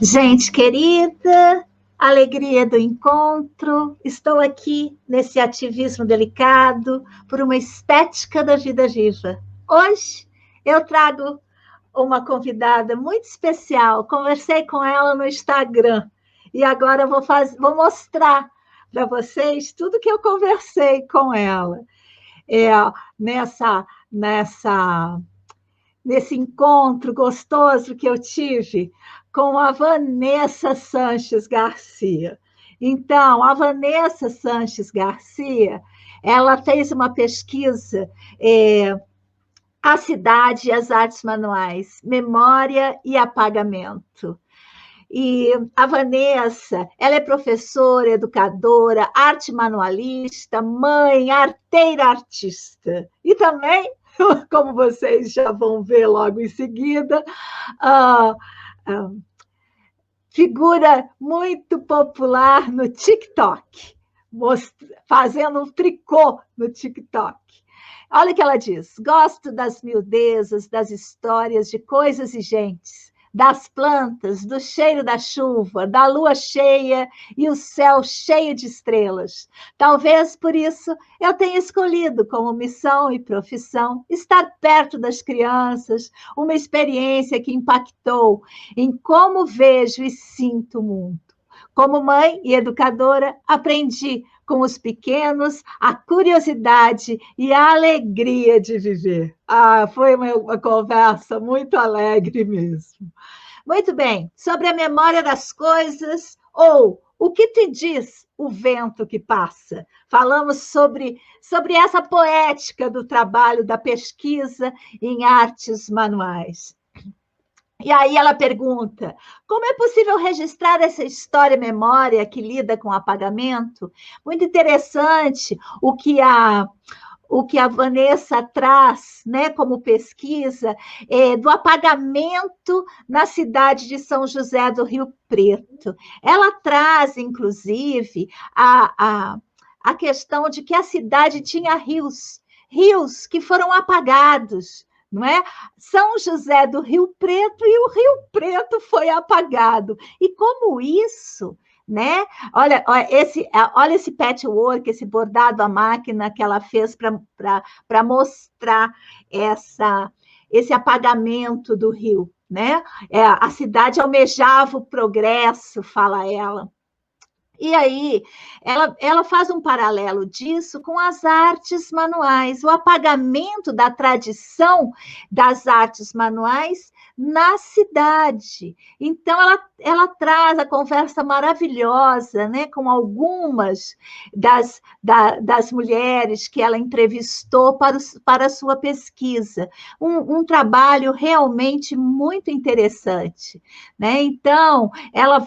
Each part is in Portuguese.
Gente querida, alegria do encontro, estou aqui nesse ativismo delicado por uma estética da vida viva. Hoje eu trago uma convidada muito especial, conversei com ela no Instagram e agora eu vou mostrar para vocês tudo que eu conversei com ela. É, nessa, nessa nesse encontro gostoso que eu tive com a Vanessa Sanches Garcia. Então, a Vanessa Sanches Garcia, ela fez uma pesquisa, A Cidade e as Artes Manuais, Memória e Apagamento. E a Vanessa, ela é professora, educadora, arte manualista, mãe, arteira artista. E também, como vocês já vão ver logo em seguida, figura muito popular no TikTok, fazendo um tricô no TikTok. Olha o que ela diz: gosto das miudezas, das histórias de coisas e gentes, das plantas, do cheiro da chuva, da lua cheia e o céu cheio de estrelas. Talvez por isso eu tenha escolhido como missão e profissão estar perto das crianças, uma experiência que impactou em como vejo e sinto o mundo. Como mãe e educadora, aprendi com os pequenos a curiosidade e a alegria de viver. Foi uma conversa muito alegre mesmo. Muito bem, sobre a memória das coisas, ou o que te diz o vento que passa? Falamos sobre essa poética do trabalho, da pesquisa em artes manuais. E aí ela pergunta: como é possível registrar essa história-memória que lida com apagamento? Muito interessante o que a Vanessa traz, né, como pesquisa, do apagamento na cidade de São José do Rio Preto. Ela traz, inclusive, a questão de que a cidade tinha rios que foram apagados, não é? São José do Rio Preto, e o Rio Preto foi apagado. E como isso, né? Olha esse patchwork, esse bordado à máquina que ela fez para mostrar esse apagamento do rio, né? A cidade almejava o progresso, fala ela. E aí, ela faz um paralelo disso com as artes manuais, o apagamento da tradição das artes manuais na cidade. Então, ela traz a conversa maravilhosa, né, com algumas das mulheres que ela entrevistou para a sua pesquisa. Um trabalho realmente muito interessante, né? Então, ela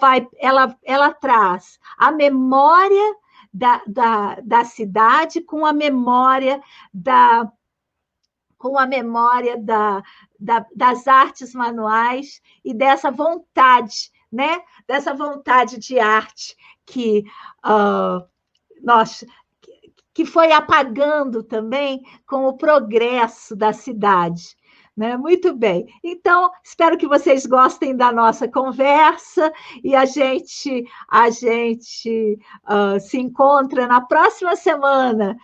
traz a memória da cidade com a memória das artes manuais e dessa vontade, né? Dessa vontade de arte que foi apagando também com o progresso da cidade. Né? Muito bem. Então, espero que vocês gostem da nossa conversa e a gente se encontra na próxima semana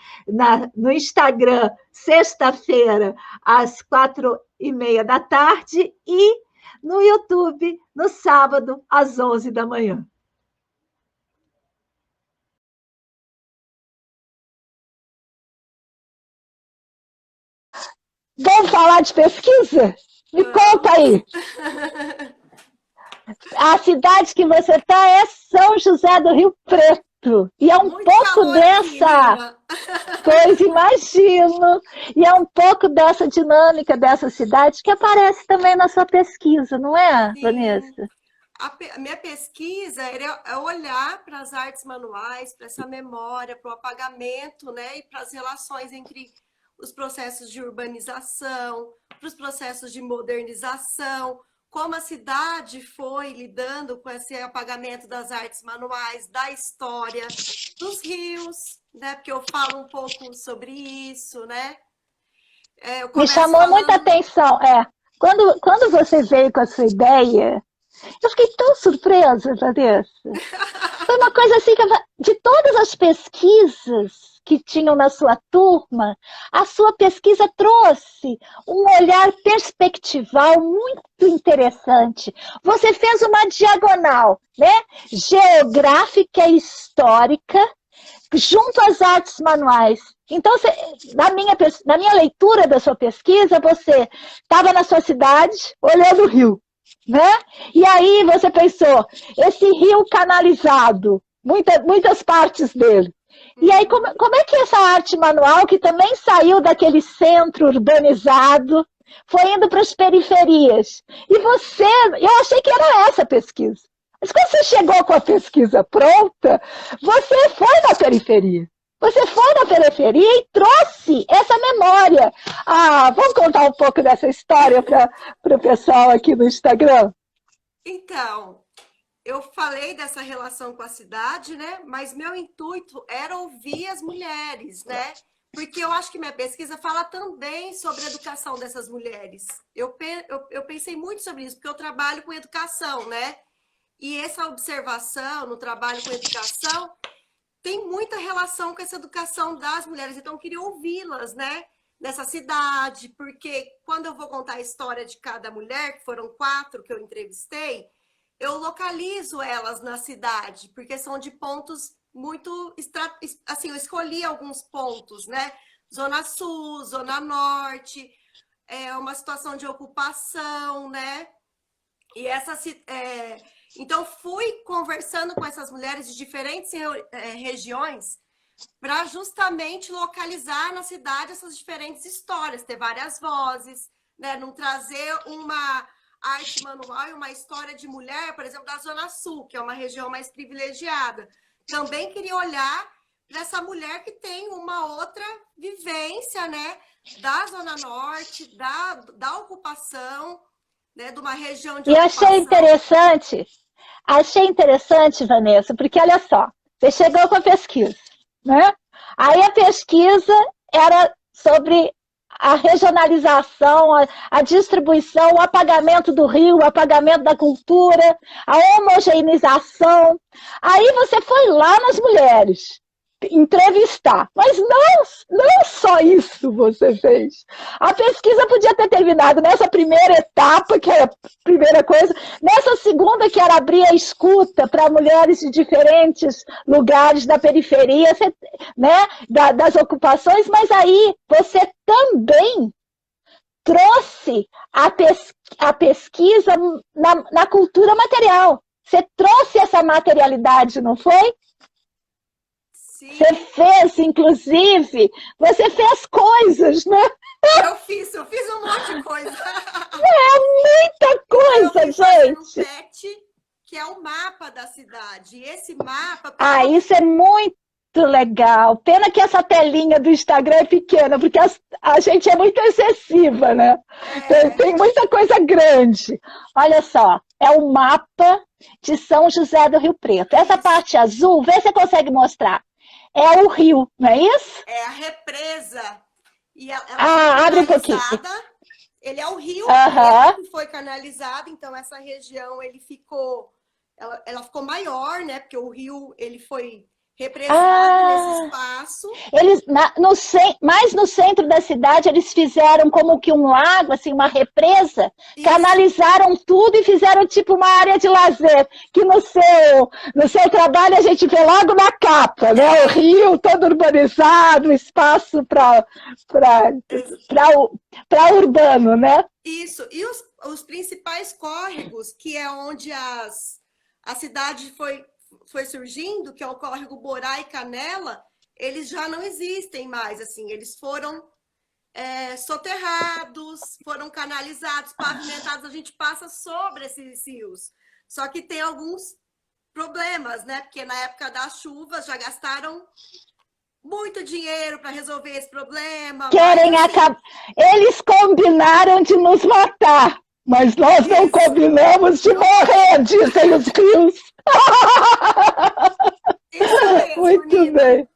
no Instagram, sexta-feira, às 4:30 da tarde, e no YouTube, no sábado, às 11 da manhã. Vamos falar de pesquisa? Me conta aí. A cidade que você está é São José do Rio Preto. E é um muito pouco dessa coisa, imagino. E é um pouco dessa dinâmica dessa cidade que aparece também na sua pesquisa, não é, sim, Vanessa? A minha pesquisa é olhar para as artes manuais, para essa memória, para o apagamento, né, e para as relações entre os processos de urbanização, para os processos de modernização, como a cidade foi lidando com esse apagamento das artes manuais, da história, dos rios, né? Porque eu falo um pouco sobre isso, né? Me chamou muita atenção, quando você veio com a sua ideia Eu fiquei tão surpresa, Vanessa. Foi uma coisa assim, de todas as pesquisas que tinham na sua turma, a sua pesquisa trouxe um olhar perspectival muito interessante. Você fez uma diagonal, né? Geográfica e histórica, junto às artes manuais. Então, na minha leitura da sua pesquisa, você estava na sua cidade, olhando o rio, né? E aí você pensou, esse rio canalizado, muitas partes dele. E aí, como é que essa arte manual, que também saiu daquele centro urbanizado, foi indo para as periferias? E eu achei que era essa a pesquisa. Mas quando você chegou com a pesquisa pronta, você foi na periferia. Você foi na periferia e trouxe essa memória. Vamos contar um pouco dessa história para o pessoal aqui no Instagram? Então, eu falei dessa relação com a cidade, né? Mas meu intuito era ouvir as mulheres, né? Porque eu acho que minha pesquisa fala também sobre a educação dessas mulheres. Eu pensei muito sobre isso, porque eu trabalho com educação, né? E essa observação no trabalho com educação tem muita relação com essa educação das mulheres. Então, eu queria ouvi-las, né? Nessa cidade, porque quando eu vou contar a história de cada mulher, que foram 4 que eu entrevistei, eu localizo elas na cidade, porque são de pontos muito... Assim, eu escolhi alguns pontos, né? Zona Sul, Zona Norte, uma situação de ocupação, né? E então, fui conversando com essas mulheres de diferentes regiões para justamente localizar na cidade essas diferentes histórias, ter várias vozes, né? Não trazer uma arte manual e uma história de mulher, por exemplo, da Zona Sul, que é uma região mais privilegiada. Também queria olhar para essa mulher que tem uma outra vivência, né? Da Zona Norte, da ocupação, né? De uma região de ocupação. E achei interessante, Vanessa, porque olha só, você chegou com a pesquisa, né? Aí a pesquisa era sobre a regionalização, a distribuição, o apagamento do rio, o apagamento da cultura, a homogeneização. Aí você foi lá nas mulheres entrevistar, mas não só isso você fez. A pesquisa podia ter terminado nessa primeira etapa, que era a primeira coisa, nessa segunda, que era abrir a escuta para mulheres de diferentes lugares da periferia, né, das ocupações, mas aí você também trouxe a pesquisa na cultura material. Você trouxe essa materialidade, não foi? Você fez, inclusive, você fez coisas, né? Eu fiz um monte de coisa. Muita coisa, gente. Um PET, que é o mapa da cidade. E esse mapa... Isso é muito legal. Pena que essa telinha do Instagram é pequena, porque a gente é muito excessiva, né? Tem muita coisa grande. Olha só, é o mapa de São José do Rio Preto. Essa parte azul, vê se você consegue mostrar. É o rio, não é isso? É a represa. E abre um pouquinho. Ele é o rio que foi canalizado, então essa região ela ficou maior, né? Porque o rio ele foi represado nesse espaço. Mais no centro da cidade, eles fizeram como que um lago, assim, uma represa, isso. Canalizaram tudo e fizeram tipo uma área de lazer, que no seu trabalho a gente vê logo na capa, né? O rio todo urbanizado, espaço para urbano, né? Isso, e os principais córregos, que é onde a cidade foi surgindo, que é o córrego Borá e Canela, eles já não existem mais, assim, eles foram soterrados, foram canalizados, pavimentados, a gente passa sobre esses rios. Só que tem alguns problemas, né? Porque na época das chuvas já gastaram muito dinheiro para resolver esse problema. Eles combinaram de nos matar, mas nós não combinamos de morrer, dizem os rios. Isso mesmo, muito Nina. bem.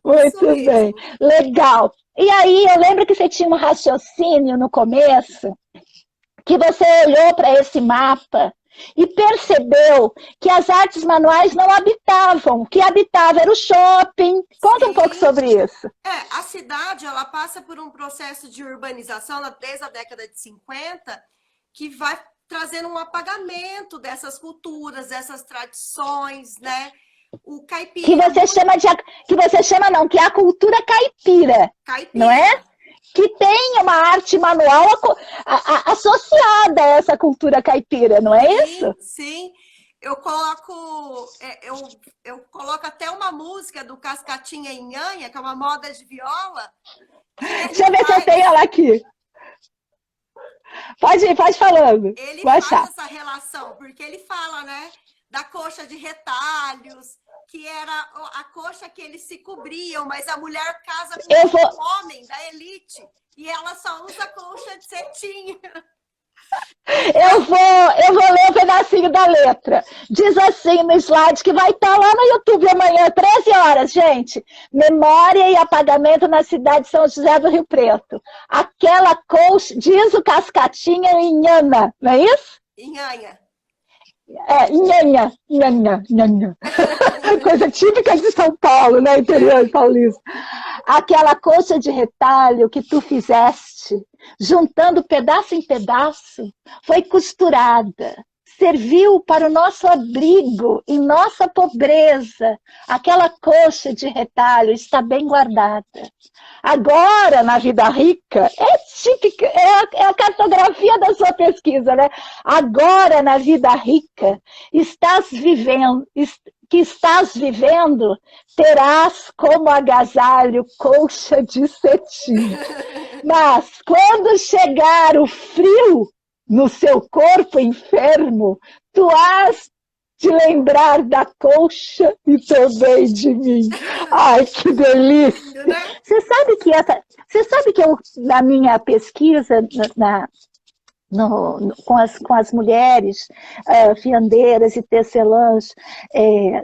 Muito bem. Legal. E aí, eu lembro que você tinha um raciocínio no começo, que você olhou para esse mapa e percebeu que as artes manuais não habitavam, o que habitava era o shopping. Conta um pouco sobre isso. A cidade, ela passa por um processo de urbanização desde a década de 50, que vai trazendo um apagamento dessas culturas, dessas tradições, né? O caipira... Que é a cultura caipira. Não é? Que tem uma arte manual associada a essa cultura caipira, não é isso? Sim, eu coloco até uma música do Cascatinha e Nhanha, que é uma moda de viola. Deixa eu ver se eu tenho ela aqui. Pode ir falando. Ele faz essa relação, porque ele fala, né, da coxa de retalhos, que era a coxa que eles se cobriam, mas a mulher casa com um homem da elite e ela só usa coxa de cetim. Eu vou ler um pedacinho da letra. Diz assim no slide que vai estar lá no YouTube amanhã, 13 horas, gente. Memória e apagamento na cidade de São José do Rio Preto. Aquela coxa, diz o Cascatinha e Inhana, não é isso? Inhanha. Nhanha. Coisa típica de São Paulo, né? Interior paulista. Aquela coxa de retalho que tu fizeste, juntando pedaço em pedaço, foi costurada, serviu para o nosso abrigo e nossa pobreza. Aquela coxa de retalho está bem guardada. Agora, na vida rica, é típica, é a cartografia da sua pesquisa, né? Agora, na vida rica, que estás vivendo, terás como agasalho colcha de cetim. Mas, quando chegar o frio no seu corpo enfermo, tu has de lembrar da colcha e também de mim. Ai, que delícia! Você sabe que eu, na minha pesquisa, com as mulheres fiandeiras e tecelãs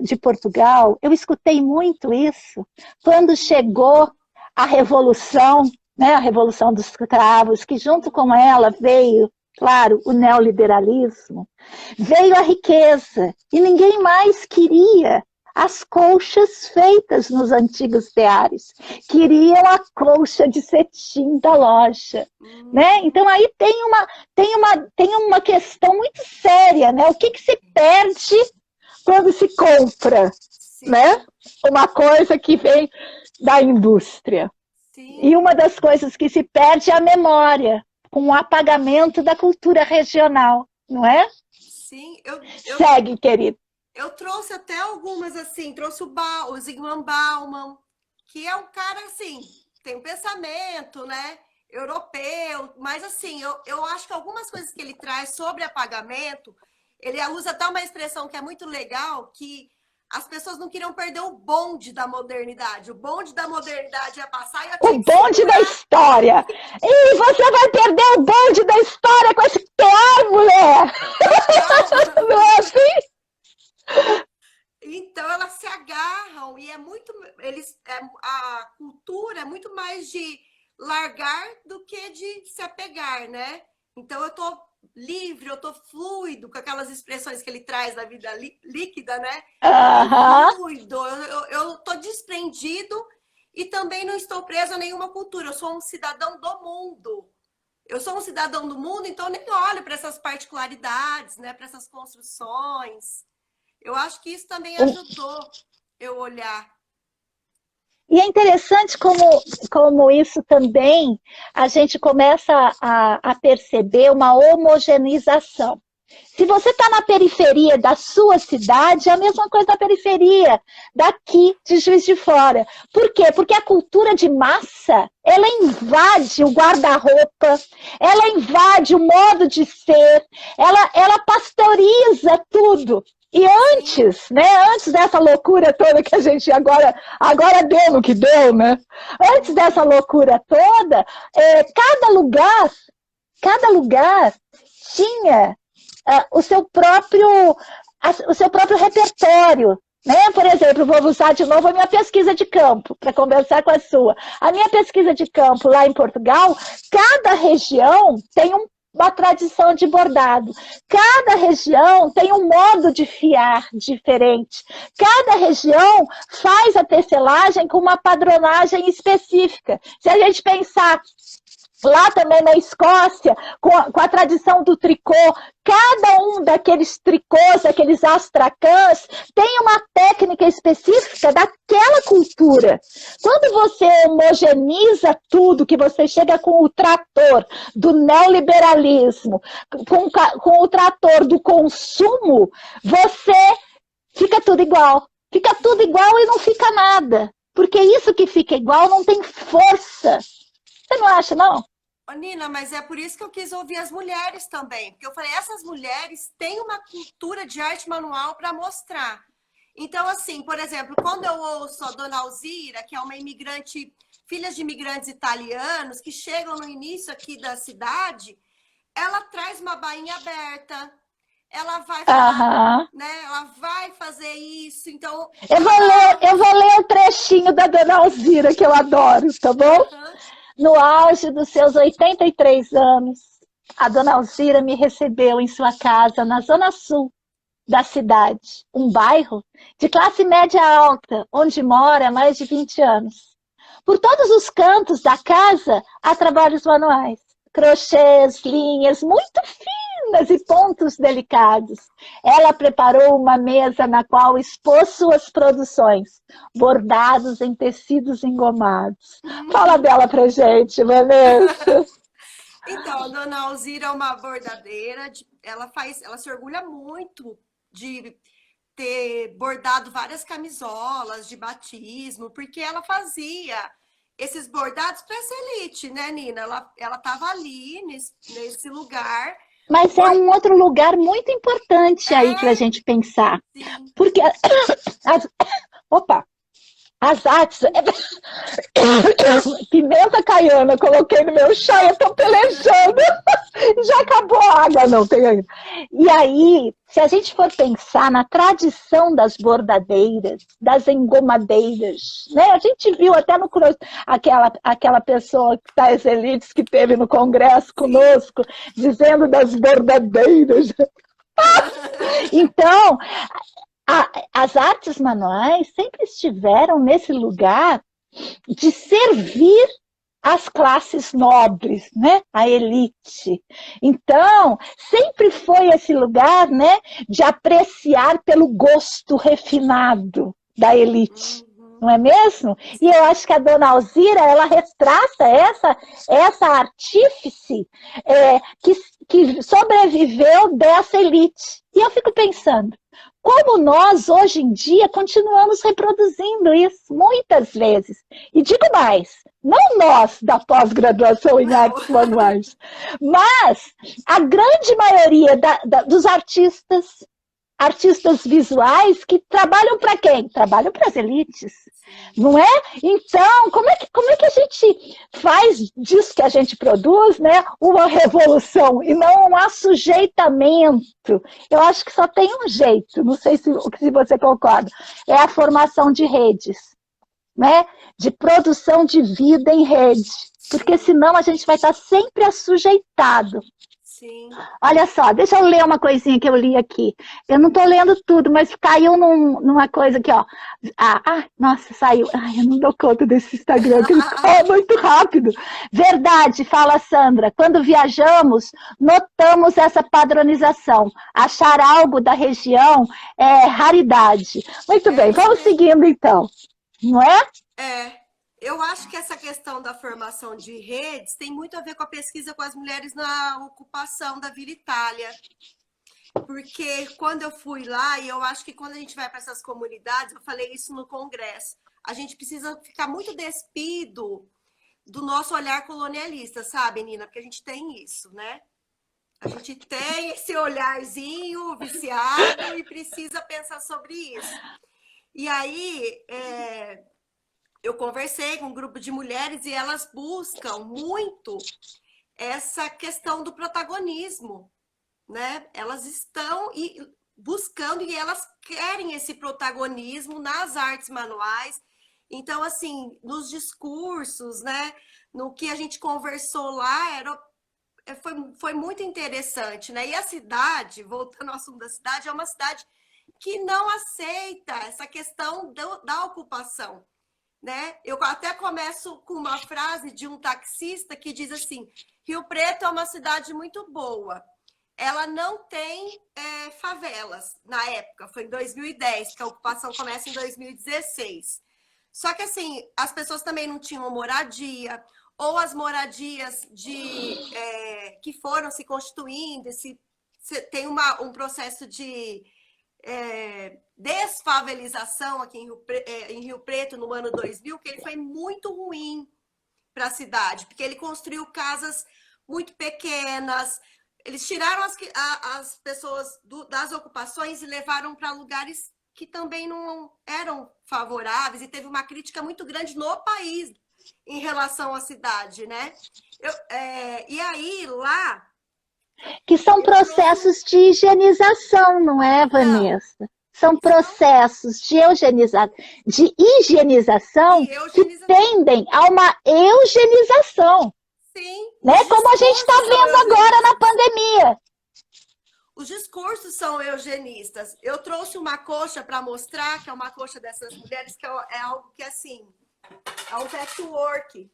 de Portugal, eu escutei muito isso. Quando chegou a Revolução, né, a Revolução dos Escravos, que junto com ela veio, claro, o neoliberalismo, veio a riqueza, e ninguém mais queria as colchas feitas nos antigos teares, queriam a colcha de cetim da loja, né? Então aí tem uma questão muito séria, né? O que se perde quando se compra, né? Uma coisa que vem da indústria. Sim. E uma das coisas que se perde é a memória, com o apagamento da cultura regional, não é? Sim. Segue, querido. Eu trouxe até algumas, assim, trouxe o Zygmunt Bauman, que é um cara, assim, tem um pensamento, né, europeu, mas, assim, eu acho que algumas coisas que ele traz sobre apagamento, ele usa até uma expressão que é muito legal, que as pessoas não queriam perder o bonde da modernidade. O bonde da modernidade ia passar e eu tinha o bonde da história. E você vai perder o bonde da história com esse tear, mulher! Não é assim? Então elas se agarram e a cultura é muito mais de largar do que de se apegar, né? Então eu tô livre, eu tô fluido, com aquelas expressões que ele traz da vida líquida, né? Fluido, eu tô desprendido e também não estou preso a nenhuma cultura. Eu sou um cidadão do mundo. Eu sou um cidadão do mundo, então eu nem olho para essas particularidades, né? Para essas construções. Eu acho que isso também ajudou eu olhar. E é interessante como isso também, a gente começa a perceber uma homogeneização. Se você está na periferia da sua cidade, é a mesma coisa da periferia daqui de Juiz de Fora. Por quê? Porque a cultura de massa, ela invade o guarda-roupa, ela invade o modo de ser, ela pastoriza tudo. E antes, né, antes dessa loucura toda que a gente agora deu no que deu, né? Antes dessa loucura toda, cada lugar tinha o seu próprio repertório, né? Por exemplo, vou usar de novo a minha pesquisa de campo, para conversar com a sua. A minha pesquisa de campo lá em Portugal, cada região tem uma tradição de bordado. Cada região tem um modo de fiar diferente. Cada região faz a tecelagem com uma padronagem específica. Se a gente pensar lá também na Escócia, com a tradição do tricô, cada um daqueles tricôs, aqueles astracãs, tem uma técnica específica daquela cultura. Quando você homogeneiza tudo, que você chega com o trator do neoliberalismo, com o trator do consumo, você fica tudo igual. Fica tudo igual e não fica nada. Porque isso que fica igual não tem força. Você não acha, não? Ô, Nina, mas é por isso que eu quis ouvir as mulheres também. Porque eu falei, essas mulheres têm uma cultura de arte manual para mostrar. Então, assim, por exemplo, quando eu ouço a Dona Alzira, que é uma imigrante, filha de imigrantes italianos, que chegam no início aqui da cidade, ela traz uma bainha aberta, ela vai falar, né? Ela vai fazer isso, então... Eu vou ler o trechinho da Dona Alzira, que eu adoro, tá bom? No auge dos seus 83 anos, a Dona Alzira me recebeu em sua casa, na zona sul da cidade, um bairro de classe média alta, onde mora há mais de 20 anos. Por todos os cantos da casa, há trabalhos manuais, crochês, linhas muito finas e pontos delicados. Ela preparou uma mesa na qual expôs suas produções, bordados em tecidos engomados. Fala dela pra gente, Vanessa. Então, a Dona Alzira é uma bordadeira, ela se orgulha muito de ter bordado várias camisolas de batismo, porque ela fazia esses bordados para essa elite, né, Nina? Ela estava ali, nesse lugar. Mas é um outro lugar muito importante aí para a gente pensar. Sim. Porque as artes... Pimenta caiana, coloquei no meu chá, eu tô pelejando. Já acabou a água, não tem ainda. E aí, se a gente for pensar na tradição das bordadeiras, das engomadeiras, né? A gente viu até no aquela pessoa das elites que teve no congresso conosco, dizendo das bordadeiras. Então, as artes manuais sempre estiveram nesse lugar de servir as classes nobres, né? A elite. Então, sempre foi esse lugar, né, de apreciar pelo gosto refinado da elite. Não é mesmo? E eu acho que a Dona Alzira, ela retrata essa artífice que sobreviveu dessa elite. E eu fico pensando, como nós, hoje em dia, continuamos reproduzindo isso muitas vezes. E digo mais, não nós da pós-graduação em artes manuais, mas a grande maioria dos artistas visuais que trabalham para quem? Trabalham para as elites, não é? Então, como é que a gente faz disso que a gente produz, né, uma revolução e não um assujeitamento? Eu acho que só tem um jeito, não sei se você concorda, é a formação de redes, né, de produção de vida em rede, porque senão a gente vai estar sempre assujeitado. Sim. Olha só, deixa eu ler uma coisinha que eu li aqui. Eu não estou lendo tudo, mas caiu numa coisa aqui, ó. Nossa, saiu. Ai, eu não dou conta desse Instagram, que ele fala muito rápido. Verdade, fala a Sandra. Quando viajamos, notamos essa padronização. Achar algo da região é raridade. Muito bem, vamos seguindo então. Não é? Eu acho que essa questão da formação de redes tem muito a ver com a pesquisa com as mulheres na ocupação da Vila Itália. Porque quando eu fui lá, e eu acho que quando a gente vai para essas comunidades, eu falei isso no congresso, a gente precisa ficar muito despido do nosso olhar colonialista, sabe, Nina? Porque a gente tem isso, né? A gente tem esse olharzinho viciado e precisa pensar sobre isso. E aí... eu conversei com um grupo de mulheres e elas buscam muito essa questão do protagonismo, né? Elas estão buscando e elas querem esse protagonismo nas artes manuais. Então, assim, nos discursos, né? No que a gente conversou lá, foi muito interessante, né? E a cidade, voltando ao assunto da cidade, é uma cidade que não aceita essa questão da ocupação, né? Eu até começo com uma frase de um taxista que diz assim: Rio Preto é uma cidade muito boa. Ela não tem favelas na época, foi em 2010, que a ocupação começa em 2016. Só que assim, as pessoas também não tinham moradia, ou as moradias que foram se constituindo, tem um processo de desfavelização aqui em Rio Preto no ano 2000, que ele foi muito ruim para a cidade, porque ele construiu casas muito pequenas, eles tiraram as pessoas das ocupações e levaram para lugares que também não eram favoráveis, e teve uma crítica muito grande no país em relação à cidade, né? E aí, lá... Que são processos de higienização, não é, Vanessa? São processos de higienização que tendem a uma eugenização. Sim. Né? Como a gente está vendo agora na pandemia. Os discursos são eugenistas. Eu trouxe uma coxa para mostrar, que é uma coxa dessas mulheres, que é algo que, assim, é um patchwork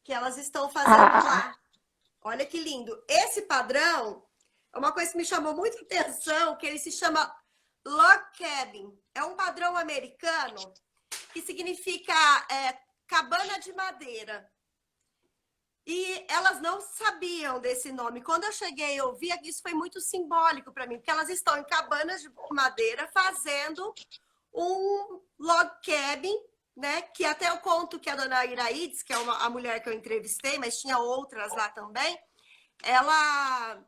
que elas estão fazendo lá. Olha que lindo. Esse padrão é uma coisa que me chamou muita atenção, que ele se chama log cabin. É um padrão americano que significa cabana de madeira. E elas não sabiam desse nome. Quando eu cheguei, eu vi que isso foi muito simbólico para mim, porque elas estão em cabanas de madeira fazendo um log cabin, né? Que até eu conto que a dona Iraides, que é a mulher que eu entrevistei, mas tinha outras lá também, ela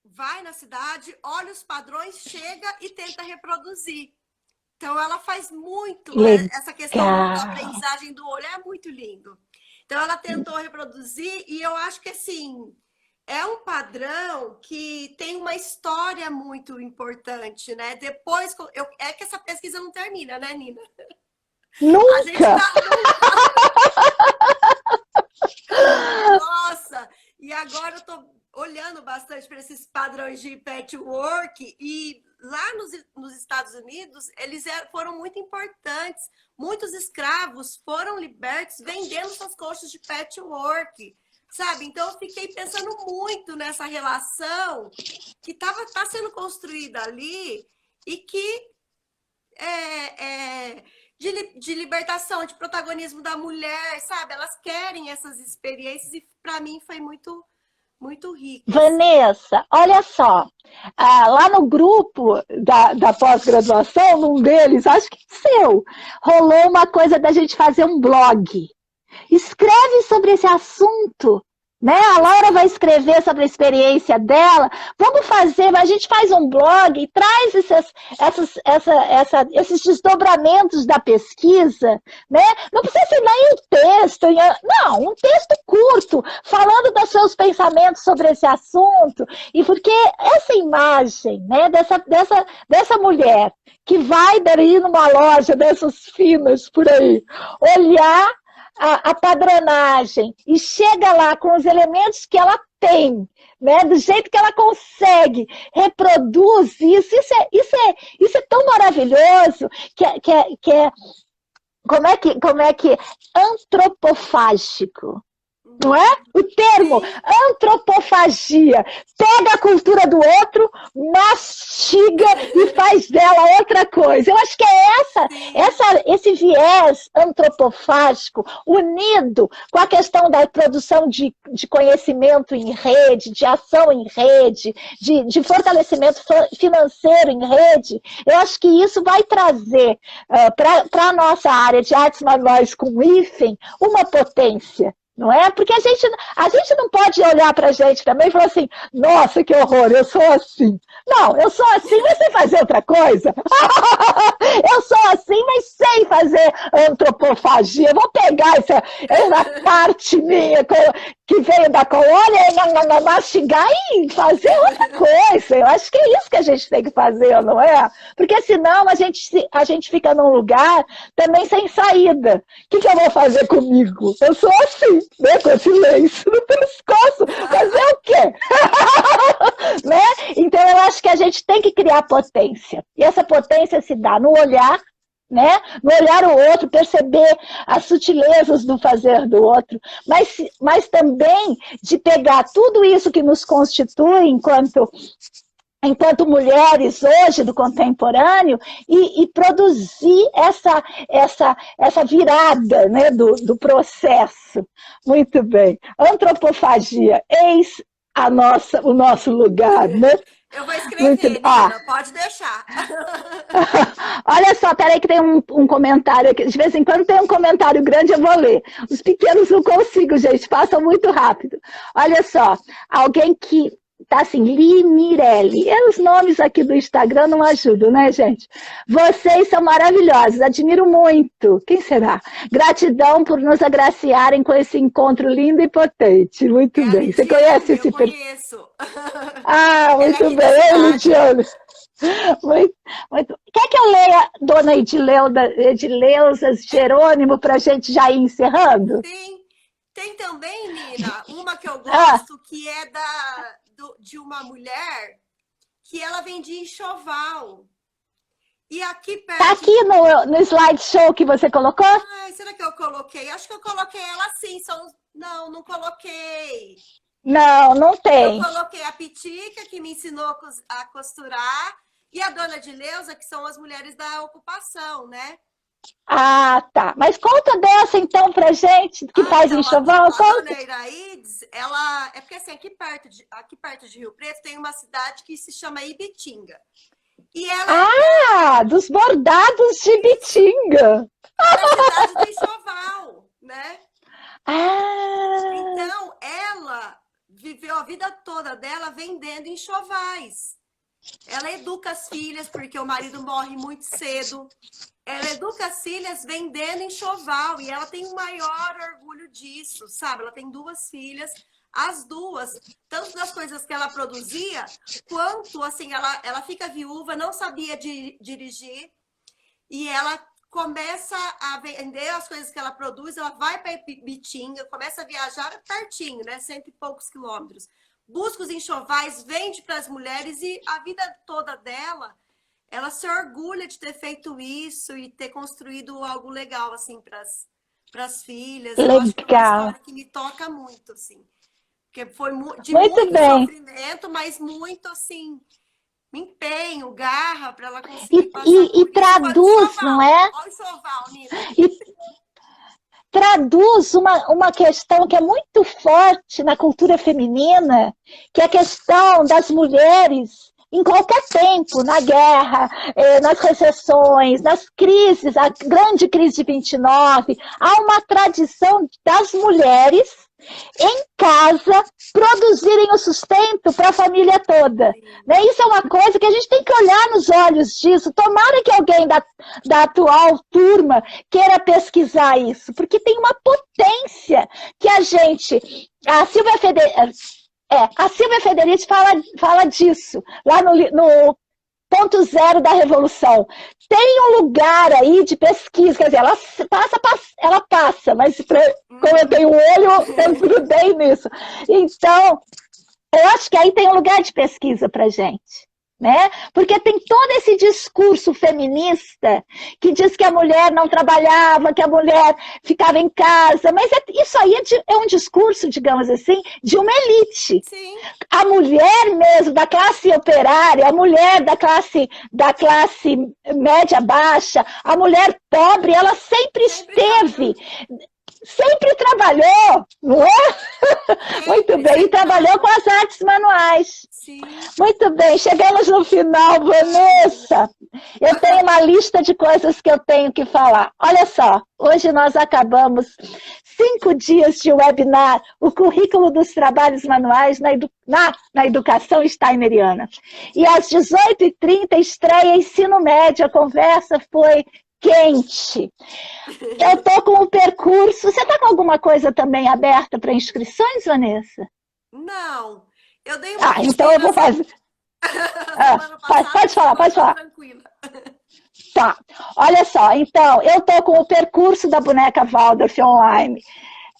vai na cidade, olha os padrões, chega e tenta reproduzir. Então, ela faz muito, essa questão da aprendizagem do olho é muito lindo. Então, ela tentou reproduzir e eu acho que, assim, é um padrão que tem uma história muito importante, né? Depois, é que essa pesquisa não termina, né, Nina? Nunca! A gente Nossa! E agora eu estou olhando bastante para esses padrões de patchwork e lá nos Estados Unidos, eles foram muito importantes. Muitos escravos foram libertos vendendo suas coxas de patchwork, sabe? Então, eu fiquei pensando muito nessa relação que tá sendo construída ali e que de libertação, de protagonismo da mulher, sabe? Elas querem essas experiências e, para mim, foi muito rico. Vanessa, olha só, lá no grupo da pós-graduação, num deles, acho que seu, rolou uma coisa da gente fazer um blog. Escreve sobre esse assunto, né? A Laura vai escrever sobre a experiência dela. Vamos fazer, a gente faz um blog e traz esses desdobramentos da pesquisa, né? Não precisa ser nem um texto, não, um texto curto, falando dos seus pensamentos sobre esse assunto. E porque essa imagem, né, dessa mulher que vai daí numa loja dessas finas por aí, olhar a padronagem e chega lá com os elementos que ela tem, né, do jeito que ela consegue, reproduz isso é tão maravilhoso que é como é que antropofágico, não é? O termo antropofagia pega a cultura do outro, mastiga e faz dela outra coisa. Eu acho que é esse viés antropofágico unido com a questão da produção de conhecimento em rede, de ação em rede, de fortalecimento financeiro em rede. Eu acho que isso vai trazer para a nossa área de artes manuais com hífen uma potência. Não é? Porque a gente não pode olhar para a gente também e falar assim, nossa, que horror, eu sou assim. Não, eu sou assim, mas sei fazer outra coisa. Eu sou assim, mas sei fazer antropofagia. Eu vou pegar essa parte minha, que que veio da colônia mastigar e fazer outra coisa. Eu acho que é isso que a gente tem que fazer, não é? Porque senão a gente fica num lugar também sem saída. O que eu vou fazer comigo? Eu sou assim, né? Com esse lenço no pescoço. Fazer o quê? Né? Então eu acho que a gente tem que criar potência. E essa potência se dá no olhar, né? No olhar o outro, perceber as sutilezas do fazer do outro, mas também de pegar tudo isso que nos constitui enquanto mulheres hoje do contemporâneo e produzir essa virada, né, do processo. Muito bem. Antropofagia, eis o nosso lugar, né? Eu vou escrever, Nina, pode deixar. Olha só, peraí que tem um comentário aqui. De vez em quando tem um comentário grande, eu vou ler. Os pequenos não consigo, gente, passam muito rápido. Olha só, alguém que tá assim, Li Mirelli. Os nomes aqui do Instagram não ajudam, né, gente? Vocês são maravilhosos, admiro muito. Quem será? Gratidão por nos agraciarem com esse encontro lindo e potente. Muito bem. Você conhece esse perfil? Eu conheço. Ah, muito bem, Lidiane. Muito. Quer que eu leia Dona Edileuza Jerônimo para a gente já ir encerrando? Sim. Tem também, Nina, uma que eu gosto, que é de uma mulher que ela vendia enxoval. E aqui perto... Tá aqui no slideshow que você colocou? Ai, será que eu coloquei? Acho que eu coloquei ela sim. Não coloquei. Não tem. Eu coloquei a Pitica, que me ensinou a costurar, e a Dona Edileuza, que são as mulheres da ocupação, né? Ah, tá. Mas conta dessa, então, pra gente, que faz então, enxoval. A Dona Iraides, ela... É porque, assim, aqui perto de Rio Preto tem uma cidade que se chama Ibitinga. E ela dos bordados de Ibitinga. É a cidade do enxoval, né? Ah! Então, ela viveu a vida toda dela vendendo enxovais. Ela educa as filhas, porque o marido morre muito cedo. Ela educa as filhas vendendo enxoval. E ela tem o maior orgulho disso, sabe? Ela tem 2 filhas, as 2, tanto das coisas que ela produzia, quanto, assim, ela fica viúva, não sabia dirigir. E ela começa a vender as coisas que ela produz, ela vai para Ibitinga, começa a viajar pertinho, né? 100 e poucos quilômetros. Busca os enxovais, vende para as mulheres e a vida toda dela, ela se orgulha de ter feito isso e ter construído algo legal, assim, para as filhas. Legal. Eu acho que é uma história que me toca muito, assim. Porque foi de muito sofrimento, mas muito, assim, empenho, garra para ela conseguir passar e traduz, não é? Olha o enxoval, Nina. Traduz uma questão que é muito forte na cultura feminina, que é a questão das mulheres em qualquer tempo, na guerra, nas recessões, nas crises, a grande crise de 29, há uma tradição das mulheres em casa produzirem o sustento para a família toda. Né? Isso é uma coisa que a gente tem que olhar nos olhos disso. Tomara que alguém da atual turma queira pesquisar isso, porque tem uma potência que a Silvia Federici fala disso, lá no ponto 0 da Revolução. Tem um lugar aí de pesquisa, quer dizer, ela passa, mas como eu tenho um olho, eu grudei nisso. Então, eu acho que aí tem um lugar de pesquisa para a gente. Né? Porque tem todo esse discurso feminista que diz que a mulher não trabalhava, que a mulher ficava em casa, mas isso aí é um discurso, digamos assim, de uma elite. Sim. A mulher mesmo da classe operária, a mulher da classe média baixa, a mulher pobre, ela sempre esteve... Sempre trabalhou, não é? Muito bem, e trabalhou com as artes manuais. Sim. Muito bem, chegamos no final, Vanessa. Eu tenho uma lista de coisas que eu tenho que falar. Olha só, hoje nós acabamos 5 dias de webinar, o currículo dos trabalhos manuais na educação steineriana. E às 18h30 estreia Ensino Médio, a conversa foi... quente. Eu estou com o percurso... Você está com alguma alguma coisa também aberta para inscrições, Vanessa? Não, eu dei uma então eu vou fazer. semana passada, Pode falar. Tranquila. Tá, olha só, então, eu estou com o percurso da boneca Waldorf online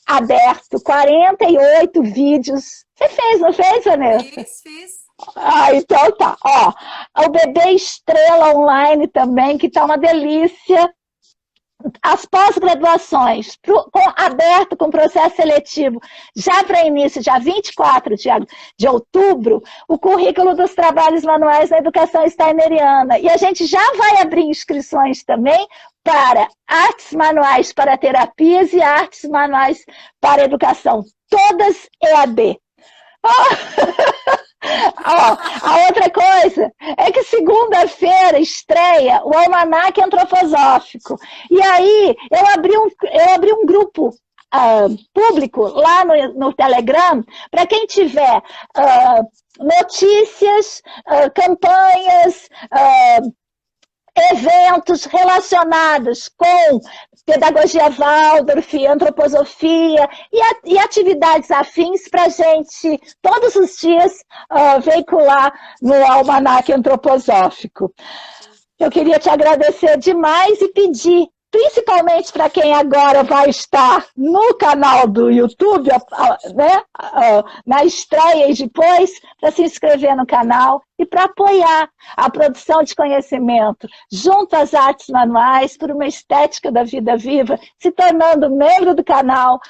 aberto, 48 vídeos. Você fez, não fez, Vanessa? Fiz. Então tá. Ó, o Bebê Estrela online também, que tá uma delícia. As pós-graduações, aberto com processo seletivo, já para início, dia 24 de outubro, o currículo dos trabalhos manuais na educação steineriana. E a gente já vai abrir inscrições também para artes manuais para terapias e artes manuais para educação. Todas EAD. A outra coisa é que segunda-feira estreia o Almanaque Antroposófico. E aí eu abri um grupo público lá no Telegram para quem tiver notícias, campanhas, eventos relacionados com pedagogia Waldorf, antroposofia e atividades afins para a gente, todos os dias, veicular no Almanaque Antroposófico. Eu queria te agradecer demais e pedir, principalmente para quem agora vai estar no canal do YouTube, né, na estreia e depois, para se inscrever no canal e para apoiar a produção de conhecimento junto às artes manuais por uma estética da vida viva, se tornando membro do canal,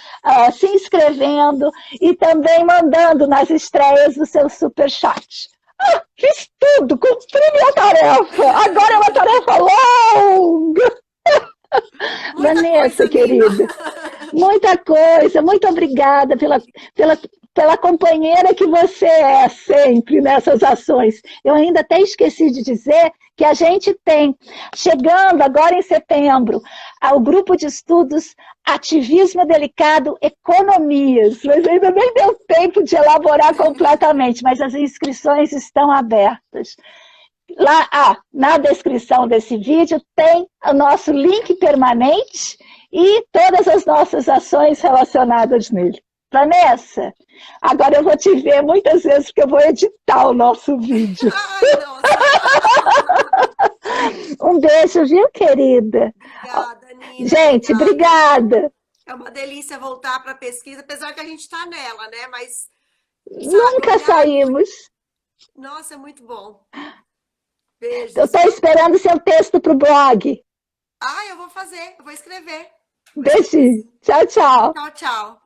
se inscrevendo e também mandando nas estreias o seu superchat. Fiz tudo, cumpri minha tarefa, agora é uma tarefa longa. Vanessa, querida, muita coisa, muito obrigada pela companheira que você é sempre nessas ações. Eu ainda até esqueci de dizer que a gente tem, chegando agora em setembro, ao grupo de estudos Ativismo Delicado Economias, mas ainda nem deu tempo de elaborar completamente, mas as inscrições estão abertas. Lá, na descrição desse vídeo tem o nosso link permanente e todas as nossas ações relacionadas nele. Vanessa, agora eu vou te ver muitas vezes porque eu vou editar o nosso vídeo. Um beijo, viu, querida? Obrigada, Nina. Gente, obrigada. É uma delícia voltar para a pesquisa, apesar que a gente está nela, né? Mas nunca saímos. Nossa, é muito bom. Beijo. Eu estou esperando seu texto para o blog. Eu vou fazer, eu vou escrever. Beijinho. Tchau, tchau. Tchau, tchau.